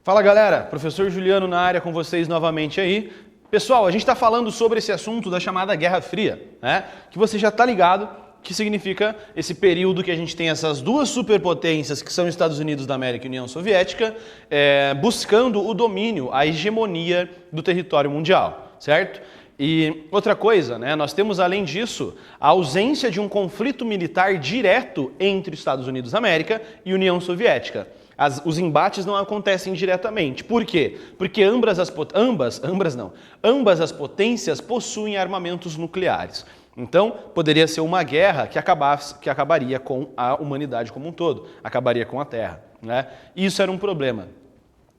Fala galera, professor Juliano na área com vocês novamente aí. Pessoal, a gente está falando sobre esse assunto da chamada Guerra Fria, né? Que você já está ligado que significa esse período que a gente tem essas duas superpotências que são Estados Unidos da América e União Soviética buscando o domínio, a hegemonia do território mundial, certo? E outra coisa, né, nós temos além disso a ausência de um conflito militar direto entre Estados Unidos da América e União Soviética. Os embates não acontecem diretamente. Por quê? Porque ambas as potências possuem armamentos nucleares. Então, poderia ser uma guerra que acabaria com a humanidade como um todo, acabaria com a Terra, né? Isso era um problema,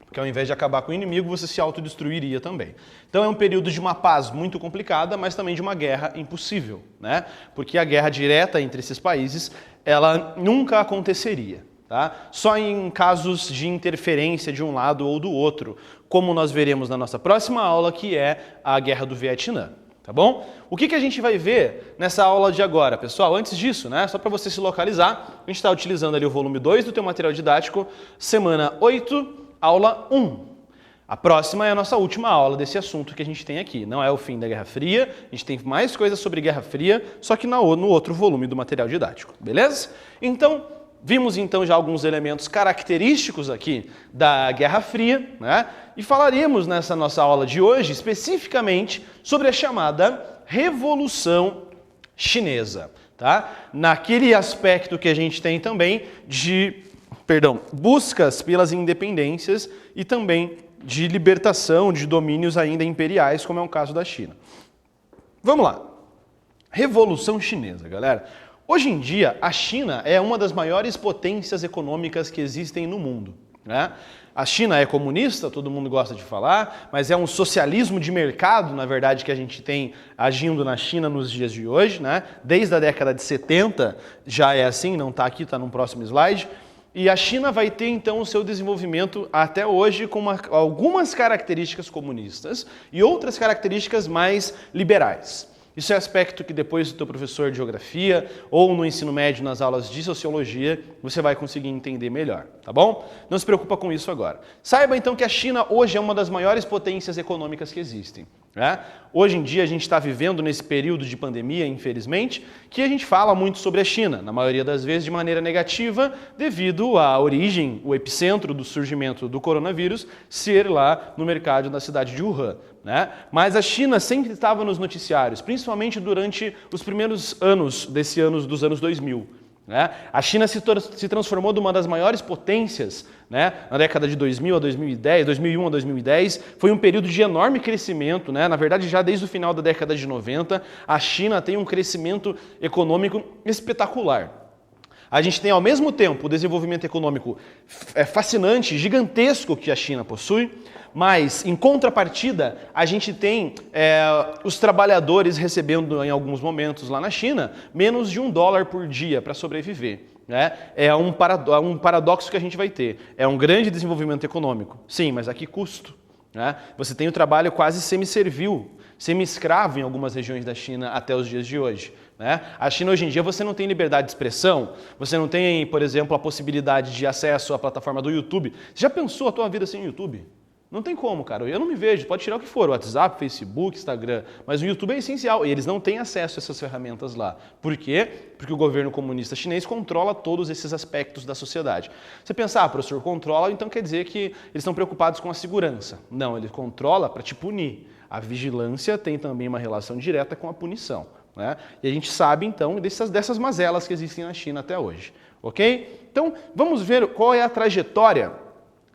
porque ao invés de acabar com o inimigo, você se autodestruiria também. Então é um período de uma paz muito complicada, mas também de uma guerra impossível, né? Porque a guerra direta entre esses países, ela nunca aconteceria, tá? Só em casos de interferência de um lado ou do outro, como nós veremos na nossa próxima aula, que é a Guerra do Vietnã. Tá bom? O que a gente vai ver nessa aula de agora, pessoal? Antes disso, né, só para você se localizar, a gente está utilizando ali o volume 2 do teu material didático, semana 8, aula 1. A próxima é a nossa última aula desse assunto que a gente tem aqui. Não é o fim da Guerra Fria, a gente tem mais coisas sobre Guerra Fria, só que no outro volume do material didático, beleza? Então, vimos então já alguns elementos característicos aqui da Guerra Fria, né? E falaríamos nessa nossa aula de hoje especificamente sobre a chamada Revolução Chinesa, tá? Naquele aspecto que a gente tem também de, buscas pelas independências e também de libertação de domínios ainda imperiais, como é o caso da China. Vamos lá. Revolução Chinesa, galera. Hoje em dia, a China é uma das maiores potências econômicas que existem no mundo, né? A China é comunista, todo mundo gosta de falar, mas é um socialismo de mercado, na verdade, que a gente tem agindo na China nos dias de hoje, né? Desde a década de 70 já é assim, não está aqui, está no próximo slide. E a China vai ter, então, o seu desenvolvimento até hoje com algumas características comunistas e outras características mais liberais. Isso é aspecto que depois do teu professor de geografia ou no ensino médio nas aulas de sociologia você vai conseguir entender melhor, tá bom? Não se preocupa com isso agora. Saiba então que a China hoje é uma das maiores potências econômicas que existem, né? Hoje em dia a gente está vivendo nesse período de pandemia, infelizmente, que a gente fala muito sobre a China, na maioria das vezes de maneira negativa, devido à origem, o epicentro do surgimento do coronavírus ser lá no mercado da cidade de Wuhan, né? Mas a China sempre estava nos noticiários, principalmente durante os primeiros anos dos anos 2000. Né? A China se transformou de uma das maiores potências, né, na década de 2000 a 2010, 2001 a 2010, foi um período de enorme crescimento, né? Na verdade já desde o final da década de 90, a China tem um crescimento econômico espetacular. A gente tem ao mesmo tempo o desenvolvimento econômico fascinante, gigantesco que a China possui, mas em contrapartida a gente tem os trabalhadores recebendo em alguns momentos lá na China menos de $1 por dia para sobreviver, né? É um paradoxo que a gente vai ter. É um grande desenvolvimento econômico, sim, mas a que custo? Né? Você tem o trabalho quase semi-servil, semi-escravo em algumas regiões da China até os dias de hoje. Né? A China hoje em dia você não tem liberdade de expressão, você não tem, por exemplo, a possibilidade de acesso à plataforma do YouTube. Você já pensou a tua vida sem YouTube? Não tem como, cara. Eu não me vejo. Pode tirar o que for, WhatsApp, Facebook, Instagram, mas o YouTube é essencial e eles não têm acesso a essas ferramentas lá. Por quê? Porque o governo comunista chinês controla todos esses aspectos da sociedade. Você pensa, professor, controla, então quer dizer que eles estão preocupados com a segurança. Não, ele controla para te punir. A vigilância tem também uma relação direta com a punição, né? E a gente sabe, então, dessas mazelas que existem na China até hoje. Ok? Então, vamos ver qual é a trajetória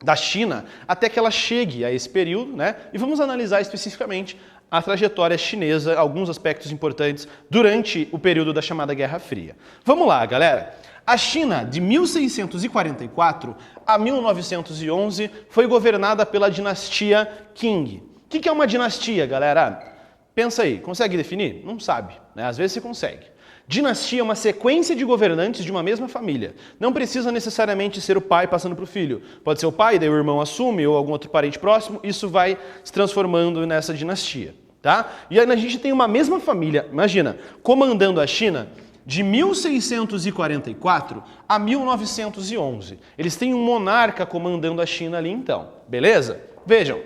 da China até que ela chegue a esse período, né? E vamos analisar especificamente a trajetória chinesa, alguns aspectos importantes durante o período da chamada Guerra Fria. Vamos lá, galera. A China, de 1644 a 1911, foi governada pela dinastia Qing. O que é uma dinastia, galera? Pensa aí, consegue definir? Não sabe, né? Às vezes você consegue. Dinastia é uma sequência de governantes de uma mesma família. Não precisa necessariamente ser o pai passando para o filho. Pode ser o pai, daí o irmão assume, ou algum outro parente próximo, isso vai se transformando nessa dinastia, tá? E aí a gente tem uma mesma família, imagina, comandando a China de 1644 a 1911. Eles têm um monarca comandando a China ali então, beleza? Vejam,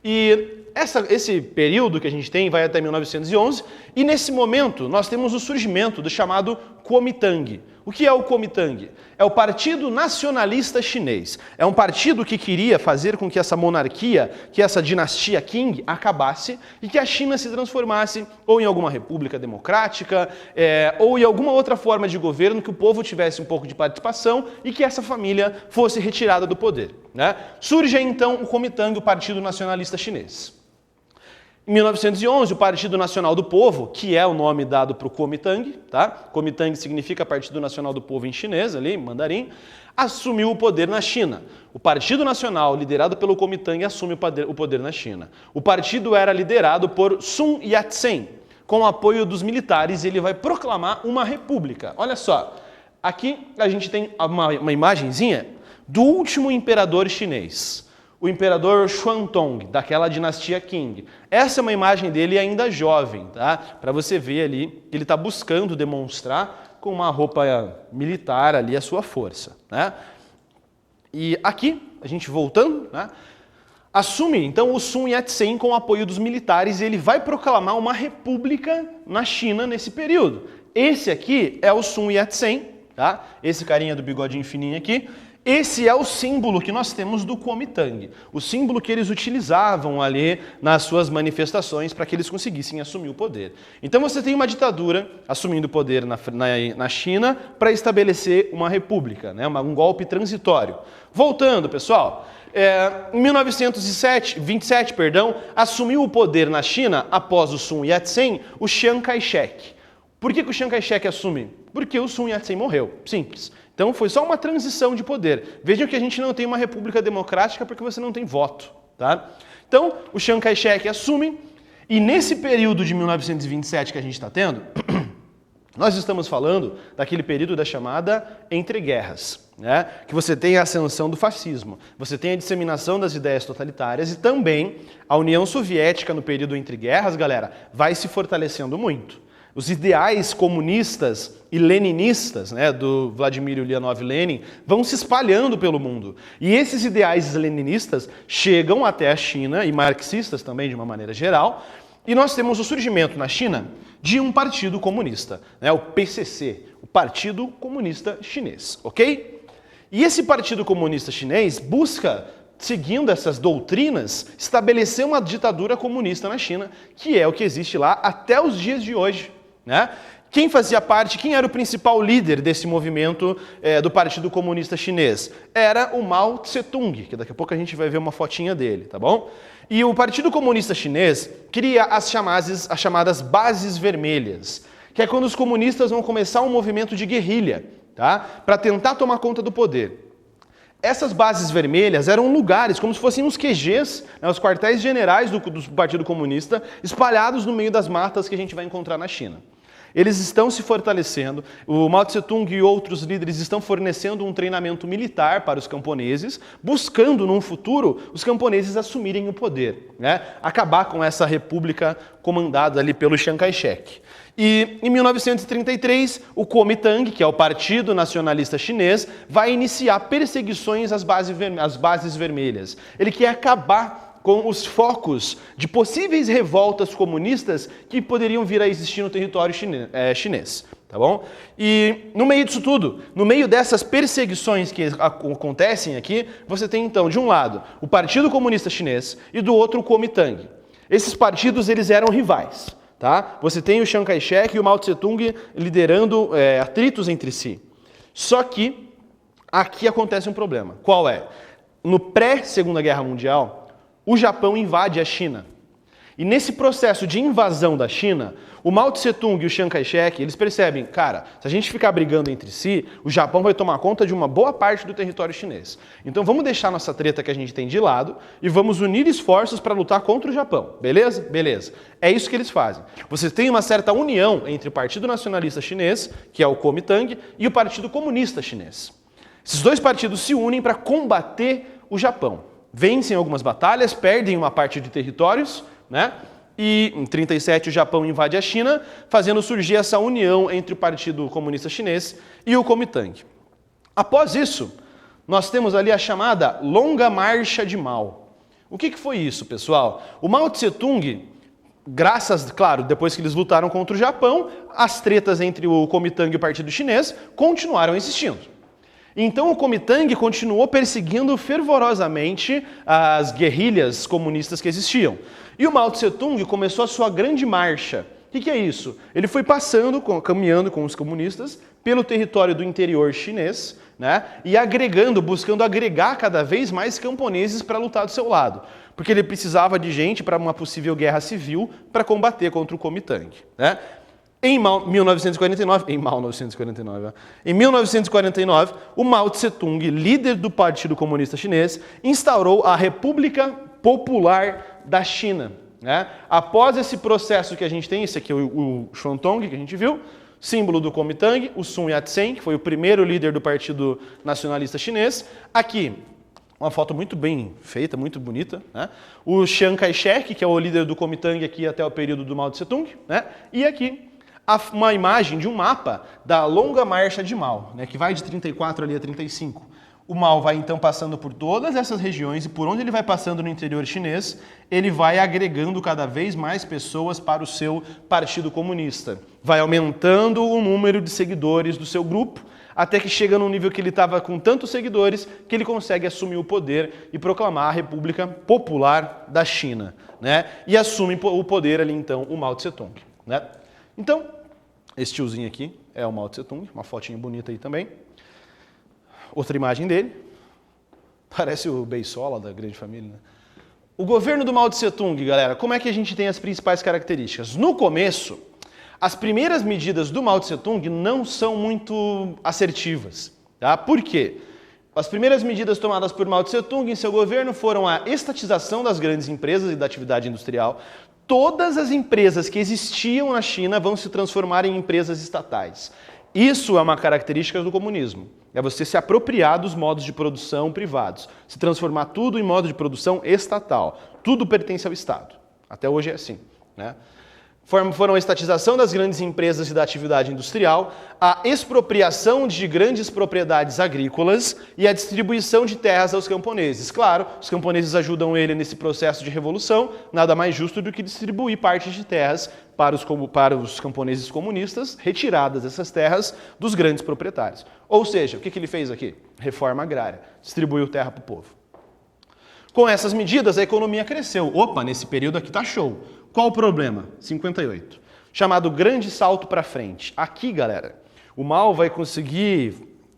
e esse período que a gente tem vai até 1911, e nesse momento nós temos o surgimento do chamado Kuomintang. O que é o Kuomintang? É o Partido Nacionalista Chinês. É um partido que queria fazer com que essa monarquia, que essa dinastia Qing acabasse e que a China se transformasse ou em alguma república democrática ou em alguma outra forma de governo que o povo tivesse um pouco de participação e que essa família fosse retirada do poder, né? Surge então o Kuomintang, o Partido Nacionalista Chinês. Em 1911, o Partido Nacional do Povo, que é o nome dado para o Kuomintang, tá? Kuomintang significa Partido Nacional do Povo em chinês, ali, em mandarim, assumiu o poder na China. O Partido Nacional, liderado pelo Kuomintang, assume o poder na China. O partido era liderado por Sun Yat-sen. Com o apoio dos militares, ele vai proclamar uma república. Olha só, aqui a gente tem uma imagenzinha do último imperador chinês. O imperador Xuantong, daquela dinastia Qing. Essa é uma imagem dele ainda jovem, tá? Para você ver ali que ele está buscando demonstrar com uma roupa militar ali a sua força, né? E aqui, a gente voltando, né? Assume então o Sun Yat-sen com o apoio dos militares e ele vai proclamar uma república na China nesse período. Esse aqui é o Sun Yat-sen, tá? Esse carinha do bigodinho fininho aqui. Esse é o símbolo que nós temos do Kuomintang, o símbolo que eles utilizavam ali nas suas manifestações para que eles conseguissem assumir o poder. Então você tem uma ditadura assumindo o poder na China para estabelecer uma república, né? Um golpe transitório. Voltando, pessoal, em 1927, assumiu o poder na China, após o Sun Yat-sen, o Chiang Kai-shek. Por que o Chiang Kai-shek assume? Porque o Sun Yat-sen morreu, simples. Então foi só uma transição de poder. Vejam que a gente não tem uma república democrática porque você não tem voto, tá? Então o Chiang Kai-shek assume e nesse período de 1927 que a gente está tendo, nós estamos falando daquele período da chamada entreguerras, né? Que você tem a ascensão do fascismo, você tem a disseminação das ideias totalitárias e também a União Soviética no período entre guerras, galera, vai se fortalecendo muito. Os ideais comunistas e leninistas, né, do Vladimir Ulyanov Lenin, vão se espalhando pelo mundo. E esses ideais leninistas chegam até a China, e marxistas também, de uma maneira geral, e nós temos o surgimento na China de um partido comunista, né, o PCC, o Partido Comunista Chinês, ok? E esse Partido Comunista Chinês busca, seguindo essas doutrinas, estabelecer uma ditadura comunista na China, que é o que existe lá até os dias de hoje, né? Quem fazia parte, quem era o principal líder desse movimento do Partido Comunista Chinês? Era o Mao Tse-tung, que daqui a pouco a gente vai ver uma fotinha dele, tá bom? E o Partido Comunista Chinês cria as chamadas bases vermelhas, que é quando os comunistas vão começar um movimento de guerrilha, tá? Para tentar tomar conta do poder. Essas bases vermelhas eram lugares, como se fossem os QGs, né, os quartéis generais do Partido Comunista, espalhados no meio das matas que a gente vai encontrar na China. Eles estão se fortalecendo, o Mao Tse-tung e outros líderes estão fornecendo um treinamento militar para os camponeses, buscando, num futuro, os camponeses assumirem o poder, né? Acabar com essa república comandada ali pelo Chiang Kai-shek. E em 1933, o Kuomintang, que é o Partido Nacionalista Chinês, vai iniciar perseguições às bases vermelhas. Ele quer acabar com os focos de possíveis revoltas comunistas que poderiam vir a existir no território chinês, tá bom? E no meio disso tudo, no meio dessas perseguições que acontecem aqui, você tem então, de um lado, o Partido Comunista Chinês e do outro o Kuomintang. Esses partidos, eles eram rivais, tá? Você tem o Chiang Kai-shek e o Mao Tse-tung liderando atritos entre si. Só que aqui acontece um problema. Qual é? No pré-Segunda Guerra Mundial, o Japão invade a China. E nesse processo de invasão da China, o Mao Tse-tung e o Chiang Kai-shek, eles percebem, cara, se a gente ficar brigando entre si, o Japão vai tomar conta de uma boa parte do território chinês. Então vamos deixar nossa treta que a gente tem de lado e vamos unir esforços para lutar contra o Japão. Beleza? Beleza. É isso que eles fazem. Você tem uma certa união entre o Partido Nacionalista Chinês, que é o Kuomintang, e o Partido Comunista Chinês. Esses dois partidos se unem para combater o Japão. Vencem algumas batalhas, perdem uma parte de territórios, né? e em 37 o Japão invade a China, fazendo surgir essa união entre o Partido Comunista Chinês e o Kuomintang. Após isso, nós temos ali a chamada Longa Marcha de Mao. O que foi isso, pessoal? O Mao Tse-tung, graças, claro, depois que eles lutaram contra o Japão, as tretas entre o Kuomintang e o Partido Chinês continuaram existindo. Então o Kuomintang continuou perseguindo fervorosamente as guerrilhas comunistas que existiam. E o Mao Tse-tung começou a sua grande marcha. O que é isso? Ele foi caminhando com os comunistas pelo território do interior chinês, né, e buscando agregar cada vez mais camponeses para lutar do seu lado. Porque ele precisava de gente para uma possível guerra civil para combater contra o Kuomintang, né? Em 1949, o Mao Tse-tung, líder do Partido Comunista Chinês, instaurou a República Popular da China, né? Após esse processo que a gente tem, esse aqui é o Xuantong, que a gente viu, símbolo do Kuomintang, o Sun Yat-sen, que foi o primeiro líder do Partido Nacionalista Chinês. Aqui, uma foto muito bem feita, muito bonita, né? O Chiang Kai-shek, que é o líder do Kuomintang aqui até o período do Mao Tse-tung, né? E aqui, uma imagem de um mapa da Longa Marcha de Mao, né, que vai de 34 ali a 35. O Mao vai então passando por todas essas regiões e por onde ele vai passando no interior chinês, ele vai agregando cada vez mais pessoas para o seu Partido Comunista. Vai aumentando o número de seguidores do seu grupo, até que chega num nível que ele estava com tantos seguidores que ele consegue assumir o poder e proclamar a República Popular da China, né? E assume o poder ali então o Mao Tse-tung, né? Então, esse tiozinho aqui é o Mao Tse-tung, uma fotinha bonita aí também. Outra imagem dele. Parece o Beisola da Grande Família, né? O governo do Mao Tse-tung, galera, como é que a gente tem as principais características? No começo, as primeiras medidas do Mao Tse-tung não são muito assertivas, tá? Por quê? As primeiras medidas tomadas por Mao Tse-tung em seu governo foram a estatização das grandes empresas e da atividade industrial. Todas as empresas que existiam na China vão se transformar em empresas estatais. Isso é uma característica do comunismo. É você se apropriar dos modos de produção privados, se transformar tudo em modo de produção estatal. Tudo pertence ao Estado. Até hoje é assim, né? Foram a estatização das grandes empresas e da atividade industrial, a expropriação de grandes propriedades agrícolas e a distribuição de terras aos camponeses. Claro, os camponeses ajudam ele nesse processo de revolução, nada mais justo do que distribuir partes de terras para os camponeses comunistas, retiradas essas terras dos grandes proprietários. Ou seja, o que ele fez aqui? Reforma agrária, distribuiu terra para o povo. Com essas medidas, a economia cresceu. Opa, nesse período aqui tá show. Qual o problema? 58. Chamado Grande Salto para Frente. Aqui, galera, o Mao vai conseguir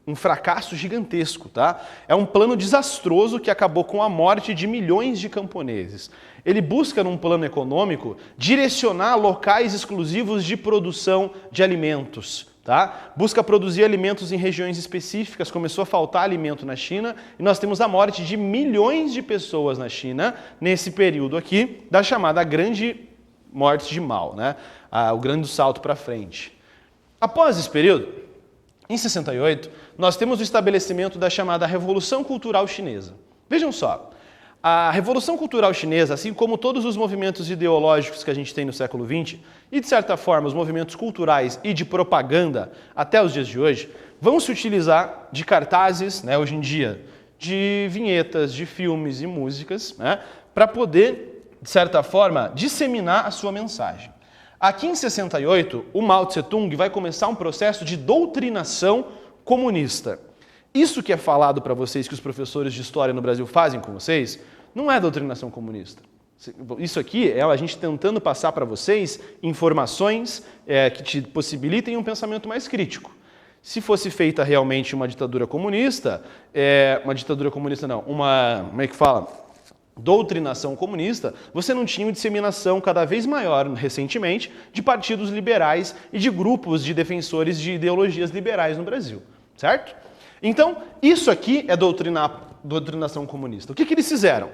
um fracasso gigantesco, tá? É um plano desastroso que acabou com a morte de milhões de camponeses. Ele busca, num plano econômico, direcionar locais exclusivos de produção de alimentos, tá? Busca produzir alimentos em regiões específicas, começou a faltar alimento na China e nós temos a morte de milhões de pessoas na China nesse período aqui da chamada Grande Morte de Mao, né? O grande salto para frente. Após esse período, em 68, nós temos o estabelecimento da chamada Revolução Cultural Chinesa. Vejam só, a Revolução Cultural Chinesa, assim como todos os movimentos ideológicos que a gente tem no século XX, e de certa forma os movimentos culturais e de propaganda até os dias de hoje, vão se utilizar de cartazes, né, hoje em dia, de vinhetas, de filmes e músicas, né, para poder, de certa forma, disseminar a sua mensagem. Aqui em 68, o Mao Tse-tung vai começar um processo de doutrinação comunista. Isso que é falado para vocês, que os professores de história no Brasil fazem com vocês, não é doutrinação comunista. Isso aqui é a gente tentando passar para vocês informações que te possibilitem um pensamento mais crítico. Se fosse feita realmente uma ditadura comunista, como é que fala? Doutrinação comunista, você não tinha uma disseminação cada vez maior, recentemente, de partidos liberais e de grupos de defensores de ideologias liberais no Brasil, certo? Então, isso aqui é doutrinação comunista. O que eles fizeram?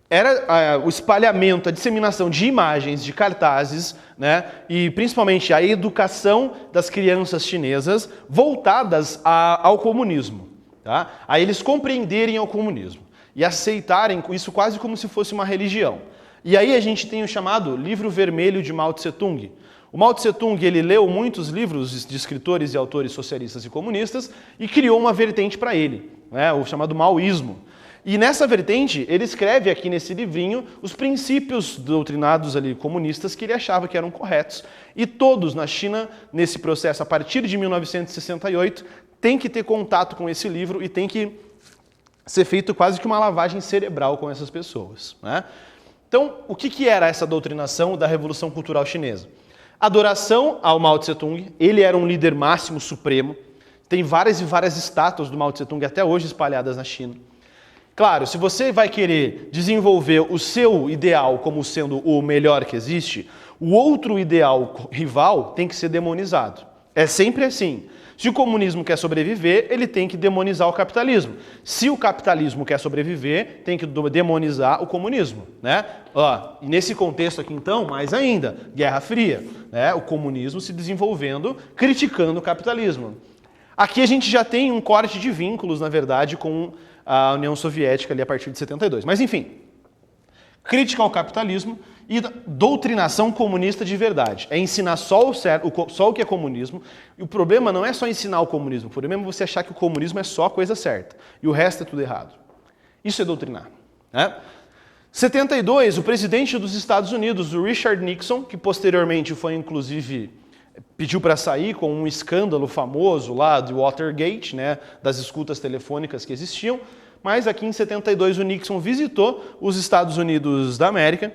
Era o espalhamento, a disseminação de imagens, de cartazes, né, e principalmente a educação das crianças chinesas voltadas ao comunismo, tá? A eles compreenderem o comunismo e aceitarem isso quase como se fosse uma religião. E aí a gente tem o chamado Livro Vermelho de Mao Tse-tung. O Mao Tse-tung ele leu muitos livros de escritores e autores socialistas e comunistas e criou uma vertente para ele, né, o chamado maoísmo. E nessa vertente, ele escreve aqui nesse livrinho os princípios doutrinados ali comunistas que ele achava que eram corretos. E todos na China, nesse processo, a partir de 1968, tem que ter contato com esse livro e tem que ser feito quase que uma lavagem cerebral com essas pessoas, né? Então, o que era essa doutrinação da Revolução Cultural Chinesa? Adoração ao Mao Tse-tung, ele era um líder máximo supremo, tem várias e várias estátuas do Mao Tse-tung até hoje espalhadas na China. Claro, se você vai querer desenvolver o seu ideal como sendo o melhor que existe, o outro ideal rival tem que ser demonizado. É sempre assim. Se o comunismo quer sobreviver, ele tem que demonizar o capitalismo. Se o capitalismo quer sobreviver, tem que demonizar o comunismo, né? E nesse contexto aqui, então, mais ainda, Guerra Fria, né? O comunismo se desenvolvendo, criticando o capitalismo. Aqui a gente já tem um corte de vínculos, na verdade, com a União Soviética ali a partir de 72. Mas, enfim, crítica ao capitalismo e doutrinação comunista de verdade. É ensinar só o que é comunismo. E o problema não é só ensinar o comunismo. O problema é você achar que o comunismo é só a coisa certa. E o resto é tudo errado. Isso é doutrinar, né? 72, o presidente dos Estados Unidos, o Richard Nixon, que posteriormente foi, inclusive, pediu para sair com um escândalo famoso lá do Watergate, né, das escutas telefônicas que existiam, mas aqui em 72 o Nixon visitou os Estados Unidos da América,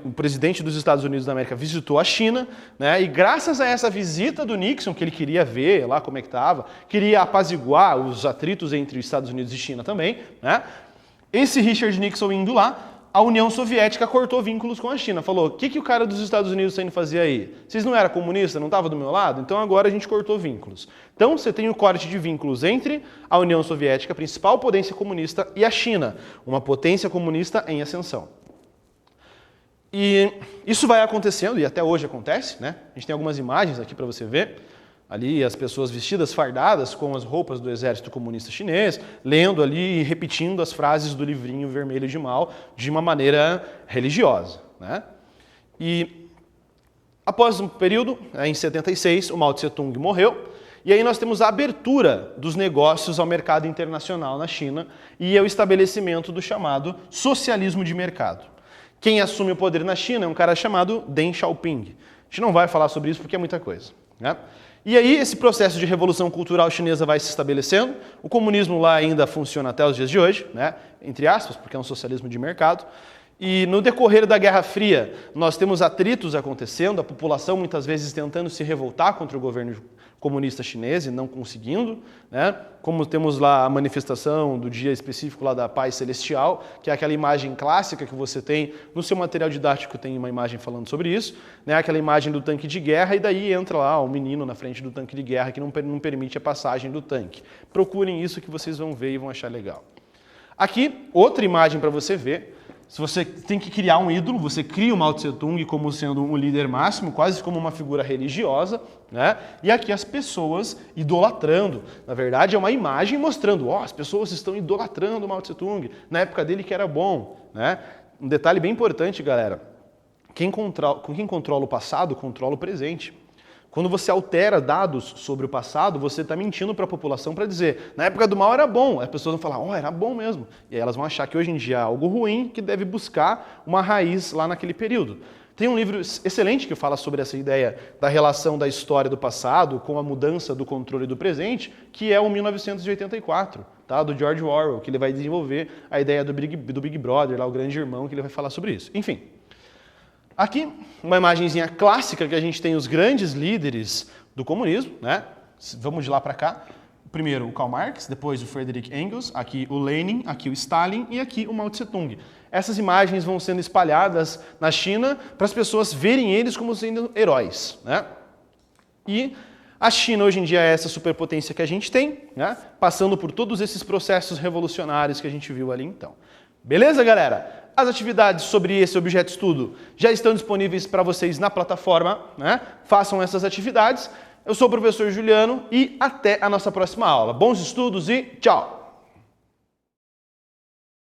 o presidente dos Estados Unidos da América visitou a China, né, e graças a essa visita do Nixon, que ele queria ver lá como é que estava, queria apaziguar os atritos entre os Estados Unidos e China também, né, esse Richard Nixon indo lá, a União Soviética cortou vínculos com a China. Falou, o que o cara dos Estados Unidos está indo fazer aí? Vocês não eram comunistas, não estavam do meu lado? Então agora a gente cortou vínculos. Então você tem o corte de vínculos entre a União Soviética, a principal potência comunista, e a China, uma potência comunista em ascensão. E isso vai acontecendo, e até hoje acontece, né? A gente tem algumas imagens aqui para você ver. Ali as pessoas vestidas, fardadas, com as roupas do exército comunista chinês, lendo ali e repetindo as frases do livrinho vermelho de Mao de uma maneira religiosa, né? E após um período, em 76, o Mao Tse-tung morreu, e aí nós temos a abertura dos negócios ao mercado internacional na China e o estabelecimento do chamado socialismo de mercado. Quem assume o poder na China é um cara chamado Deng Xiaoping. A gente não vai falar sobre isso porque é muita coisa, né? E aí esse processo de revolução cultural chinesa vai se estabelecendo, o comunismo lá ainda funciona até os dias de hoje, né? Entre aspas, porque é um socialismo de mercado. E no decorrer da Guerra Fria, nós temos atritos acontecendo, a população muitas vezes tentando se revoltar contra o governo comunista chinês e não conseguindo, né? Como temos lá a manifestação do dia específico lá da Paz Celestial, que é aquela imagem clássica que você tem no seu material didático, tem uma imagem falando sobre isso, né? Aquela imagem do tanque de guerra e daí entra lá o menino na frente do tanque de guerra que não permite a passagem do tanque. Procurem isso que vocês vão ver e vão achar legal. Aqui, outra imagem para você ver. Se você tem que criar um ídolo, você cria o Mao Tse-tung como sendo um líder máximo, quase como uma figura religiosa, né? E aqui as pessoas idolatrando. Na verdade, é uma imagem mostrando, as pessoas estão idolatrando o Mao Tse-tung, na época dele que era bom, né? Um detalhe bem importante, galera, quem controla o passado, controla o presente. Quando você altera dados sobre o passado, você está mentindo para a população para dizer, na época do mal era bom. As pessoas vão falar, era bom mesmo. E aí elas vão achar que hoje em dia é algo ruim, que deve buscar uma raiz lá naquele período. Tem um livro excelente que fala sobre essa ideia da relação da história do passado com a mudança do controle do presente, que é o 1984, tá? Do George Orwell, que ele vai desenvolver a ideia do Big Brother, lá, o grande irmão, que ele vai falar sobre isso. Enfim. Aqui, uma imagenzinha clássica que a gente tem os grandes líderes do comunismo, né? Vamos de lá para cá. Primeiro o Karl Marx, depois o Friedrich Engels, aqui o Lenin, aqui o Stalin e aqui o Mao Tse-tung. Essas imagens vão sendo espalhadas na China para as pessoas verem eles como sendo heróis, né? E a China hoje em dia é essa superpotência que a gente tem, né? Passando por todos esses processos revolucionários que a gente viu ali então. Beleza, galera? As atividades sobre esse objeto de estudo já estão disponíveis para vocês na plataforma, né? Façam essas atividades. Eu sou o professor Juliano e até a nossa próxima aula. Bons estudos e tchau!